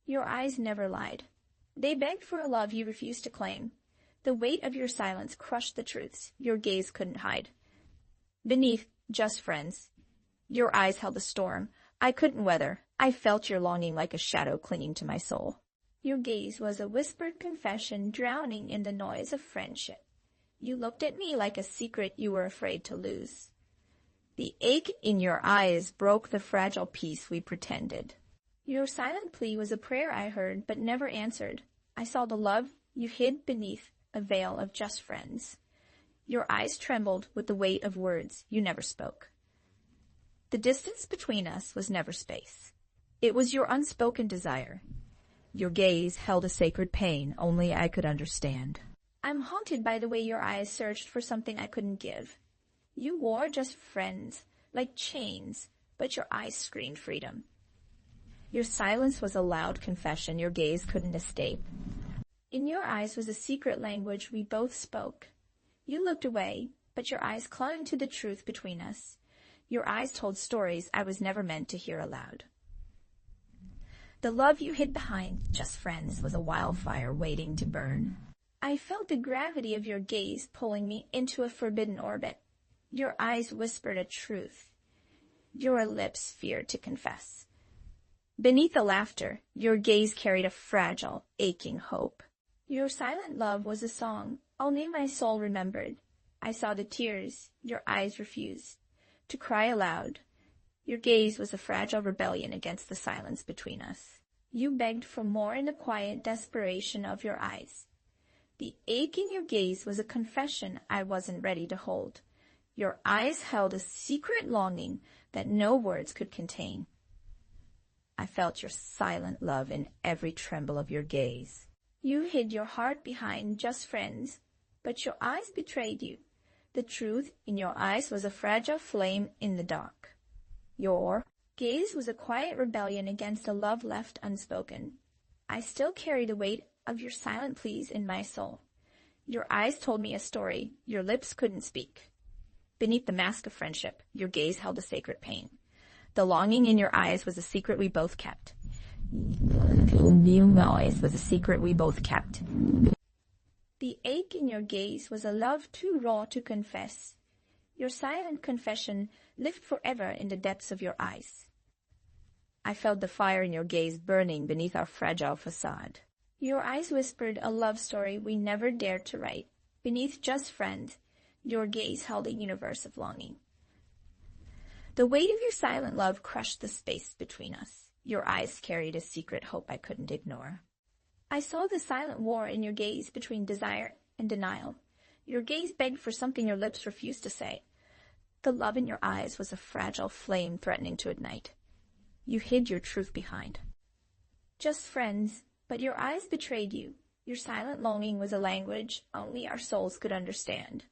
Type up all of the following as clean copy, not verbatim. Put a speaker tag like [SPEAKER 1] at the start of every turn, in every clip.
[SPEAKER 1] Your eyes never lied. They begged for a love you refused to claim. The weight of your silence crushed the truths your gaze couldn't hide. Beneath just friends, your eyes held a storm I couldn't weather. I felt your longing like a shadow clinging to my soul. Your gaze was a whispered confession drowning in the noise of friendship. You looked at me like a secret you were afraid to lose. The ache in your eyes broke the fragile peace we pretended. Your silent plea was a prayer I heard but never answered. I saw the love you hid beneath a veil of just friends. Your eyes trembled with the weight of words you never spoke. The distance between us was never space. It was your unspoken desire. Your gaze held a sacred pain only I could understand. I'm haunted by the way your eyes searched for something I couldn't give. You wore just friends, like chains, but your eyes screamed freedom. Your silence was a loud confession your gaze couldn't escape. In your eyes was a secret language we both spoke. You looked away, but your eyes clung to the truth between us. Your eyes told stories I was never meant to hear aloud. The love you hid behind just friends was a wildfire waiting to burn. I felt the gravity of your gaze pulling me into a forbidden orbit. Your eyes whispered a truth your lips feared to confess. Beneath the laughter, your gaze carried a fragile, aching hope. Your silent love was a song only my soul remembered. I saw the tears your eyes refused to cry aloud. Your gaze was a fragile rebellion against the silence between us. You begged for more in the quiet desperation of your eyes. The ache in your gaze was a confession I wasn't ready to hold. Your eyes held a secret longing that no words could contain. I felt your silent love in every tremble of your gaze. You hid your heart behind just friends, but your eyes betrayed you. The truth in your eyes was a fragile flame in the dark. Your gaze was a quiet rebellion against a love left unspoken. I still carry the weight of your silent pleas in my soul. Your eyes told me a story your lips couldn't speak. Beneath the mask of friendship, your gaze held a sacred pain. The longing in your eyes was a secret we both kept. The ache in your gaze was a love too raw to confess. Your silent confession lived forever in the depths of your eyes. I felt the fire in your gaze burning beneath our fragile facade. Your eyes whispered a love story we never dared to write. Beneath just friends, your gaze held a universe of longing. The weight of your silent love crushed the space between us. Your eyes carried a secret hope I couldn't ignore. I saw the silent war in your gaze between desire and denial. Your gaze begged for something your lips refused to say. The love in your eyes was a fragile flame threatening to ignite. You hid your truth behind. Just friends, but your eyes betrayed you. Your silent longing was a language only our souls could understand.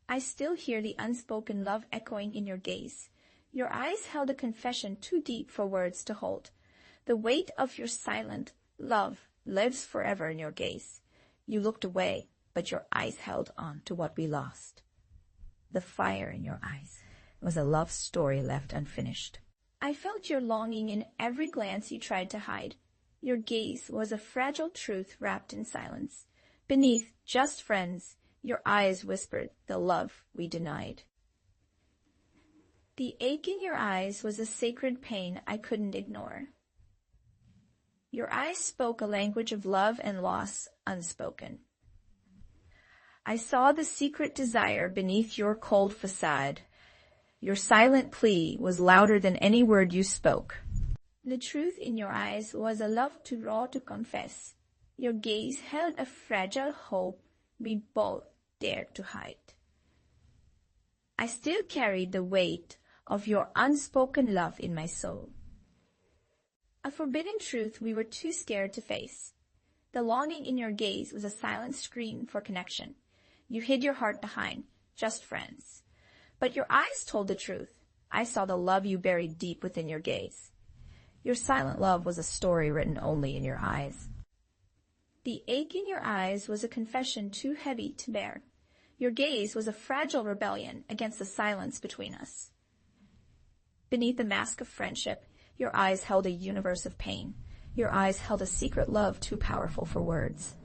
[SPEAKER 1] I still hear the unspoken love echoing in your gaze. Your eyes held a confession too deep for words to hold. The weight of your silent love lives forever in your gaze. You looked away, but your eyes held on to what we lost. The fire in your eyes was a love story left unfinished. I felt your longing in every glance you tried to hide. Your gaze was a fragile truth wrapped in silence. Beneath just friends, your eyes whispered the love we denied. The ache in your eyes was a sacred pain I couldn't ignore. Your eyes spoke a language of love and loss unspoken. I saw the secret desire beneath your cold facade. Your silent plea was louder than any word you spoke. The truth in your eyes was a love too raw to confess. Your gaze held a fragile hope we both dared to hide. I still carried the weight of your unspoken love in my soul. A forbidden truth we were too scared to face. The longing in your gaze was a silent scream for connection. You hid your heart behind just friends. But your eyes told the truth. I saw the love you buried deep within your gaze. Your silent love was a story written only in your eyes. The ache in your eyes was a confession too heavy to bear. Your gaze was a fragile rebellion against the silence between us. Beneath the mask of friendship, your eyes held a universe of pain. Your eyes held a secret love too powerful for words.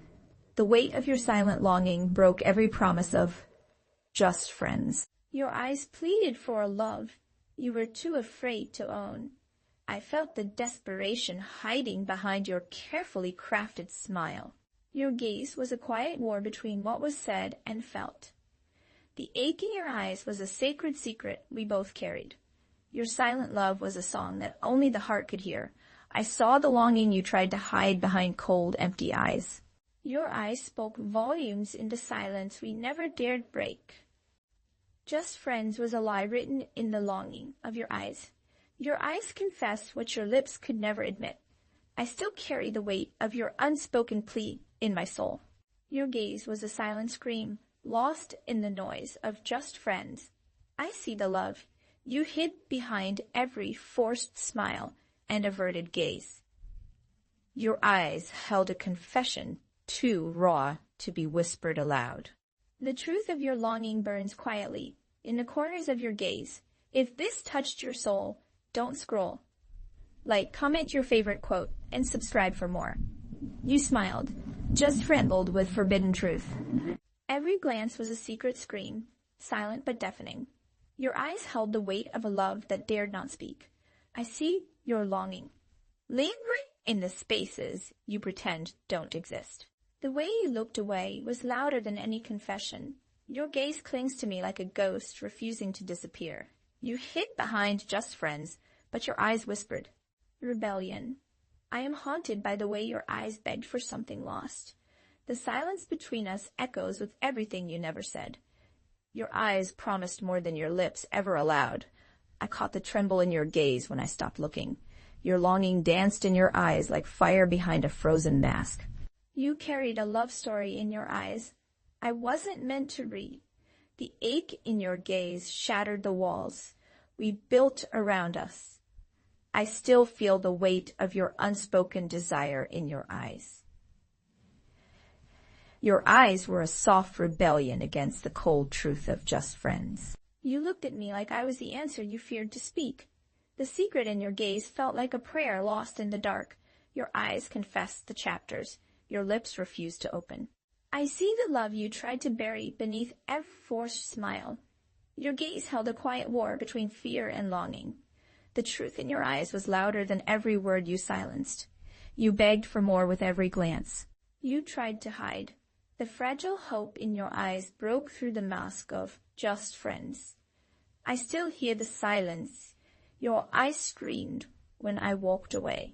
[SPEAKER 1] The weight of your silent longing broke every promise of just friends. Your eyes pleaded for a love you were too afraid to own. I felt the desperation hiding behind your carefully crafted smile. Your gaze was a quiet war between what was said and felt. The ache in your eyes was a sacred secret we both carried. Your silent love was a song that only the heart could hear. I saw the longing you tried to hide behind cold, empty eyes. Your eyes spoke volumes into silence we never dared break. Just friends was a lie written in the longing of your eyes. Your eyes confessed what your lips could never admit. I still carry the weight of your unspoken plea in my soul. Your gaze was a silent scream, lost in the noise of just friends. I see the love you hid behind every forced smile and averted gaze. Your eyes held a confession too raw to be whispered aloud. The truth of your longing burns quietly in the corners of your gaze. If this touched your soul, don't scroll. Like, comment your favorite quote, and subscribe for more. You smiled, just friendled with forbidden truth. Every glance was a secret scream, silent but deafening. Your eyes held the weight of a love that dared not speak. I see your longing, lingering in the spaces you pretend don't exist. The way you looked away was louder than any confession. Your gaze clings to me like a ghost refusing to disappear. You hid behind just friends, but your eyes whispered, rebellion. I am haunted by the way your eyes begged for something lost. The silence between us echoes with everything you never said. Your eyes promised more than your lips ever allowed. I caught the tremble in your gaze when I stopped looking. Your longing danced in your eyes like fire behind a frozen mask. You carried a love story in your eyes I wasn't meant to read. The ache in your gaze shattered the walls we built around us. I still feel the weight of your unspoken desire in your eyes. Your eyes were a soft rebellion against the cold truth of just friends. You looked at me like I was the answer you feared to speak. The secret in your gaze felt like a prayer lost in the dark. Your eyes confessed the chapters your lips refused to open. I see the love you tried to bury beneath every forced smile. Your gaze held a quiet war between fear and longing. The truth in your eyes was louder than every word you silenced. You begged for more with every glance. You tried to hide. The fragile hope in your eyes broke through the mask of just friends. I still hear the silence your eyes screamed when I walked away.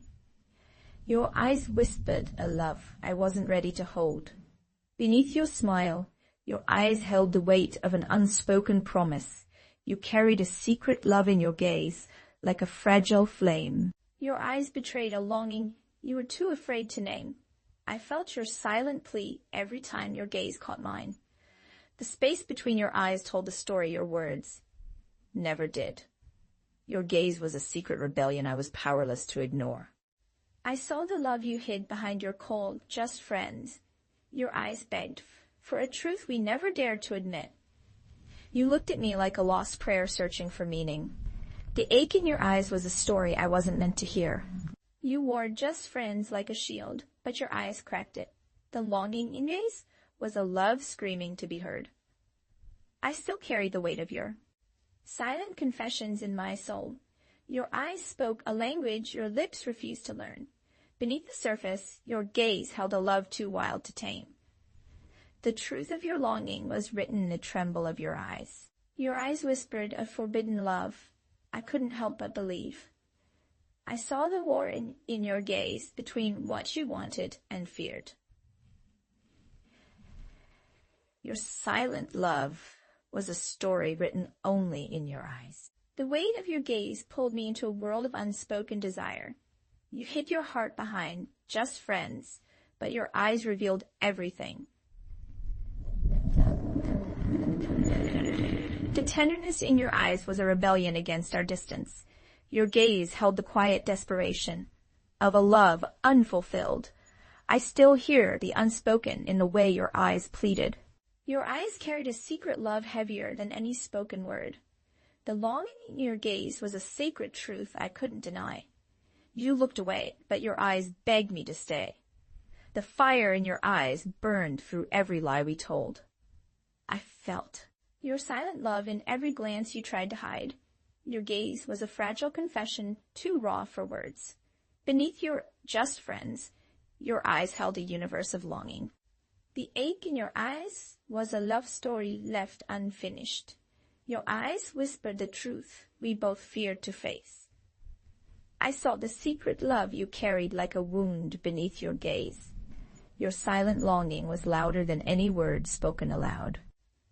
[SPEAKER 1] Your eyes whispered a love I wasn't ready to hold. Beneath your smile, your eyes held the weight of an unspoken promise. You carried a secret love in your gaze, like a fragile flame. Your eyes betrayed a longing you were too afraid to name. I felt your silent plea every time your gaze caught mine. The space between your eyes told the story your words never did. Your gaze was a secret rebellion I was powerless to ignore. I saw the love you hid behind your cold, just friends. Your eyes begged for a truth we never dared to admit. You looked at me like a lost prayer searching for meaning. The ache in your eyes was a story I wasn't meant to hear. You wore just friends like a shield, but your eyes cracked it. The longing in your gaze was a love screaming to be heard. I still carry the weight of your silent confessions in my soul. Your eyes spoke a language your lips refused to learn. Beneath the surface, your gaze held a love too wild to tame. The truth of your longing was written in the tremble of your eyes. Your eyes whispered a forbidden love I couldn't help but believe. I saw the war in your gaze between what you wanted and feared. Your silent love was a story written only in your eyes. The weight of your gaze pulled me into a world of unspoken desire. You hid your heart behind just friends, but your eyes revealed everything. The tenderness in your eyes was a rebellion against our distance. Your gaze held the quiet desperation of a love unfulfilled. I still hear the unspoken in the way your eyes pleaded. Your eyes carried a secret love heavier than any spoken word. The longing in your gaze was a sacred truth I couldn't deny. You looked away, but your eyes begged me to stay. The fire in your eyes burned through every lie we told. I felt your silent love in every glance you tried to hide. Your gaze was a fragile confession too raw for words. Beneath your just friends, your eyes held a universe of longing. The ache in your eyes was a love story left unfinished. Your eyes whispered the truth we both feared to face. I saw the secret love you carried like a wound beneath your gaze. Your silent longing was louder than any word spoken aloud.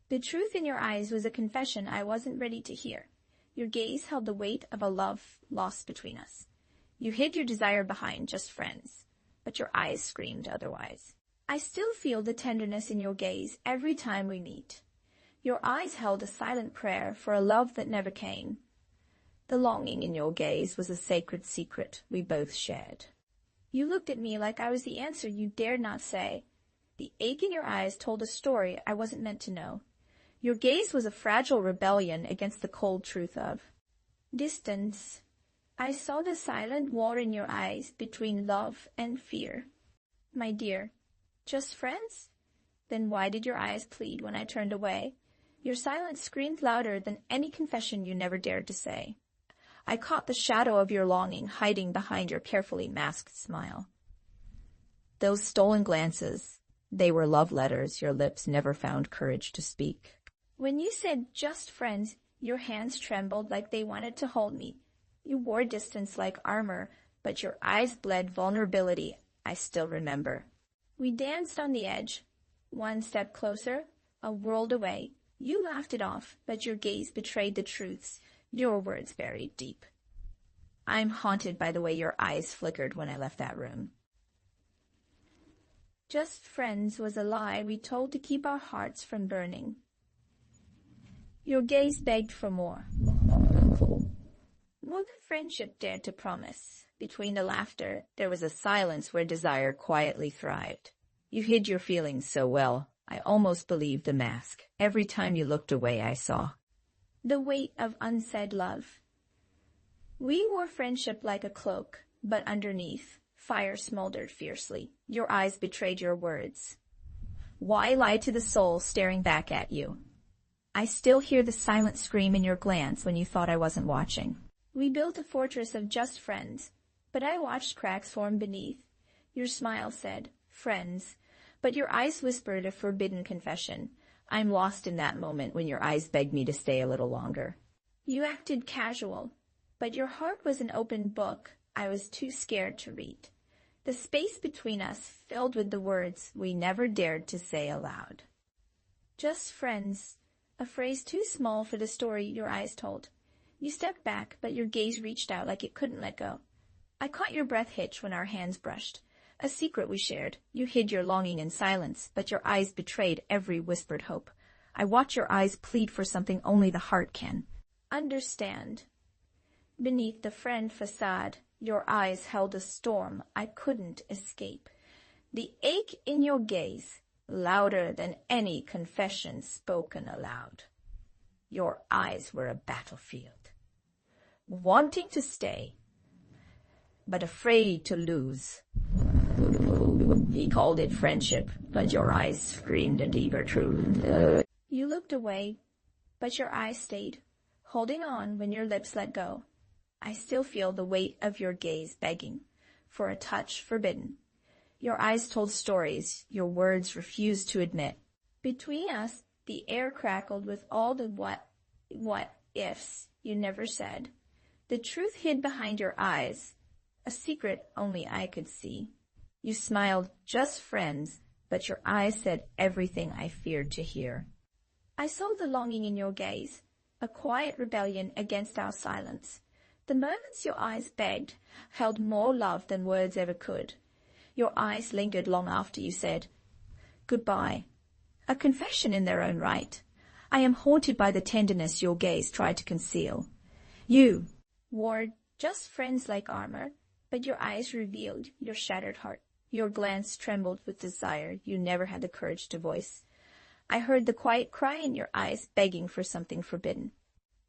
[SPEAKER 1] The truth in your eyes was a confession I wasn't ready to hear. Your gaze held the weight of a love lost between us. You hid your desire behind just friends, but your eyes screamed otherwise. I still feel the tenderness in your gaze every time we meet. Your eyes held a silent prayer for a love that never came. The longing in your gaze was a sacred secret we both shared. You looked at me like I was the answer you dared not say. The ache in your eyes told a story I wasn't meant to know. Your gaze was a fragile rebellion against the cold truth of distance. I saw the silent war in your eyes between love and fear. My dear, just friends? Then why did your eyes plead when I turned away? Your silence screamed louder than any confession you never dared to say. I caught the shadow of your longing hiding behind your carefully masked smile. Those stolen glances, they were love letters your lips never found courage to speak. When you said just friends, your hands trembled like they wanted to hold me. You wore distance like armor, but your eyes bled vulnerability, I still remember. We danced on the edge, one step closer, a world away. You laughed it off, but your gaze betrayed the truths, your words buried deep. I'm haunted by the way your eyes flickered when I left that room. Just friends was a lie we told to keep our hearts from burning. Your gaze begged for more. More than friendship dared to promise. Between the laughter, there was a silence where desire quietly thrived. You hid your feelings so well, I almost believed the mask. Every time you looked away, I saw the weight of unsaid love. We wore friendship like a cloak, but underneath, fire smoldered fiercely. Your eyes betrayed your words. Why lie to the soul staring back at you? I still hear the silent scream in your glance when you thought I wasn't watching. We built a fortress of just friends, but I watched cracks form beneath. Your smile said, friends, but your eyes whispered a forbidden confession. I'm lost in that moment when your eyes begged me to stay a little longer. You acted casual, but your heart was an open book I was too scared to read. The space between us filled with the words we never dared to say aloud. Just friends, a phrase too small for the story your eyes told. You stepped back, but your gaze reached out like it couldn't let go. I caught your breath hitch when our hands brushed. A secret we shared. You hid your longing in silence, but your eyes betrayed every whispered hope. I watch your eyes plead for something only the heart can understand. Beneath the friend facade, your eyes held a storm I couldn't escape. The ache in your gaze, louder than any confession spoken aloud. Your eyes were a battlefield, wanting to stay, but afraid to lose. He called it friendship, but your eyes screamed a deeper truth. You looked away, but your eyes stayed, holding on when your lips let go. I still feel the weight of your gaze begging for a touch forbidden. Your eyes told stories your words refused to admit. Between us, the air crackled with all the what ifs you never said. The truth hid behind your eyes, a secret only I could see. You smiled, just friends, but your eyes said everything I feared to hear. I saw the longing in your gaze, a quiet rebellion against our silence. The moments your eyes begged held more love than words ever could. Your eyes lingered long after you said goodbye, a confession in their own right. I am haunted by the tenderness your gaze tried to conceal. You wore just friends like armor, but your eyes revealed your shattered heart. Your glance trembled with desire you never had the courage to voice. I heard the quiet cry in your eyes begging for something forbidden.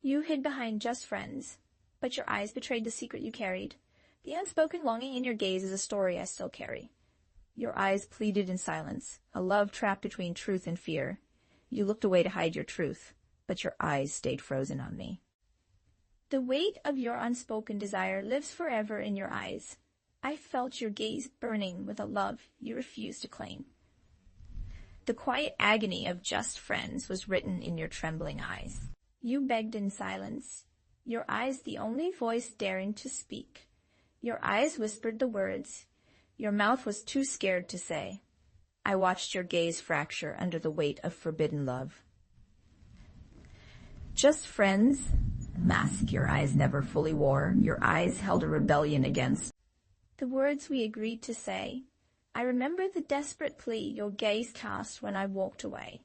[SPEAKER 1] You hid behind just friends, but your eyes betrayed the secret you carried. The unspoken longing in your gaze is a story I still carry. Your eyes pleaded in silence, a love trapped between truth and fear. You looked away to hide your truth, but your eyes stayed frozen on me. The weight of your unspoken desire lives forever in your eyes. I felt your gaze burning with a love you refused to claim. The quiet agony of just friends was written in your trembling eyes. You begged in silence, your eyes the only voice daring to speak. Your eyes whispered the words your mouth was too scared to say. I watched your gaze fracture under the weight of forbidden love. Just friends, mask your eyes never fully wore, your eyes held a rebellion against the words we agreed to say. I remember the desperate plea your gaze cast when I walked away.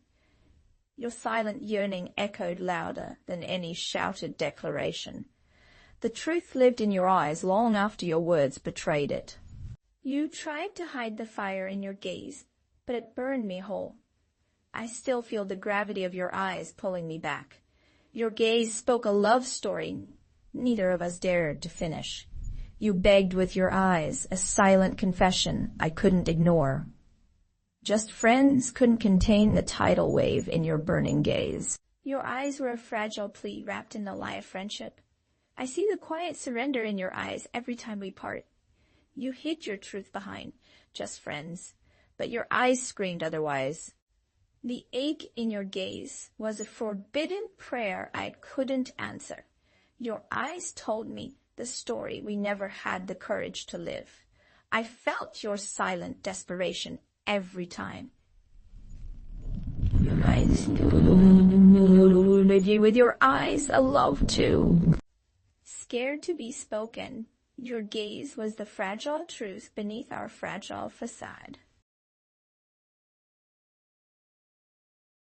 [SPEAKER 1] Your silent yearning echoed louder than any shouted declaration. The truth lived in your eyes long after your words betrayed it. You tried to hide the fire in your gaze, but it burned me whole. I still feel the gravity of your eyes pulling me back. Your gaze spoke a love story neither of us dared to finish. You begged with your eyes, a silent confession I couldn't ignore. Just friends couldn't contain the tidal wave in your burning gaze. Your eyes were a fragile plea wrapped in the lie of friendship. I see the quiet surrender in your eyes every time we part. You hid your truth behind just friends, but your eyes screamed otherwise. The ache in your gaze was a forbidden prayer I couldn't answer. Your eyes told me the story we never had the courage to live. I felt your silent desperation every time. Your eyes with your eyes a love too. Scared to be spoken, your gaze was the fragile truth beneath our fragile facade.